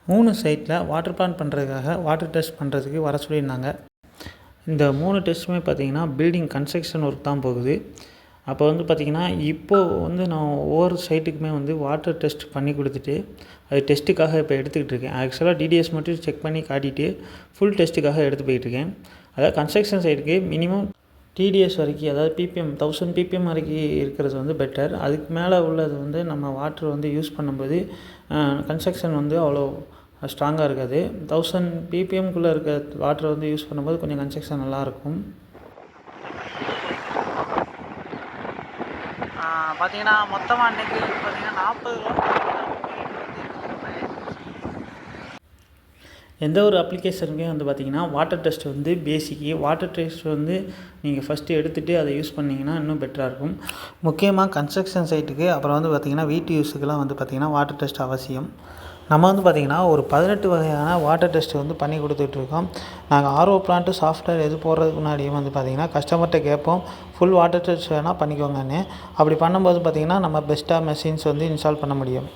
3 சைட்டில் water plant பண்ணுறதுக்காக water test பண்ணுறதுக்கு வர சொல்லியிருந்தாங்க. இந்த 3 டெஸ்ட்டுமே பார்த்திங்கன்னா பில்டிங் கன்ஸ்ட்ரக்ஷன் ஒர்க் தான் போகுது. அப்போ வந்து பார்த்திங்கன்னா இப்போது நான் ஒவ்வொரு சைட்டுக்குமே வாட்டர் டெஸ்ட் பண்ணி கொடுத்துட்டு அது டெஸ்ட்டுக்காக இப்போ எடுத்துக்கிட்டு இருக்கேன். ஆக்சுவலாக டிடிஎஸ் மட்டும் செக் பண்ணி காட்டிட்டு ஃபுல் டெஸ்ட்டுக்காக எடுத்து போயிட்டுருக்கேன். அதாவது கன்ஸ்ட்ரக்ஷன் சைட்டுக்கு மினிமம் டிடிஎஸ் வரைக்கும், அதாவது பிபிஎம் 1000 பிபிஎம் வரைக்கும் இருக்கிறது பெட்டர். அதுக்கு மேலே உள்ளது நம்ம வாட்டர் யூஸ் பண்ணும்போது கன்ஸ்ட்ரக்ஷன் அவ்வளோ ஸ்ட்ராங்காக இருக்காது. 1000 பிபிஎம்குள்ளே இருக்க வாட்டர் யூஸ் பண்ணும்போது கொஞ்சம் கன்ஸ்ட்ரக்ஷன் நல்லாயிருக்கும். பார்த்திங்கன்னா மொத்தமாக அன்றைக்கி பார்த்திங்கன்னா 40 எந்த ஒரு அப்ளிகேஷனுமே பார்த்திங்கன்னா வாட்டர் டெஸ்ட் பேசிக்கு. வாட்டர் டெஸ்ட் நீங்கள் ஃபஸ்ட்டு எடுத்துகிட்டு அதை யூஸ் பண்ணிங்கன்னா இன்னும் பெட்டராக இருக்கும். முக்கியமாக கன்ஸ்ட்ரக்ஷன் சைட்டுக்கு அப்புறம் பார்த்திங்கன்னா வீட்டு யூஸுக்கெல்லாம் பார்த்திங்கன்னா வாட்டர் டெஸ்ட் அவசியம். நம்ம பார்த்திங்கன்னா ஒரு 18 வகையான வாட்டர் டெஸ்ட் பண்ணி கொடுத்துட்ருக்கோம். நாங்கள் ஆர்ஓ பிளான்ட்டு சாஃப்ட்வேர் எது போடுறதுக்கு முன்னாடியும் பார்த்திங்கன்னா கஸ்டமர்கிட்ட கேட்போம், ஃபுல் வாட்டர் டெஸ்ட் வேணால் பண்ணிக்கோங்கன்னு. அப்படி பண்ணும்போது பார்த்திங்கன்னா நம்ம பெஸ்ட்டாக மெஷின்ஸ் இன்ஸ்டால் பண்ண முடியும்.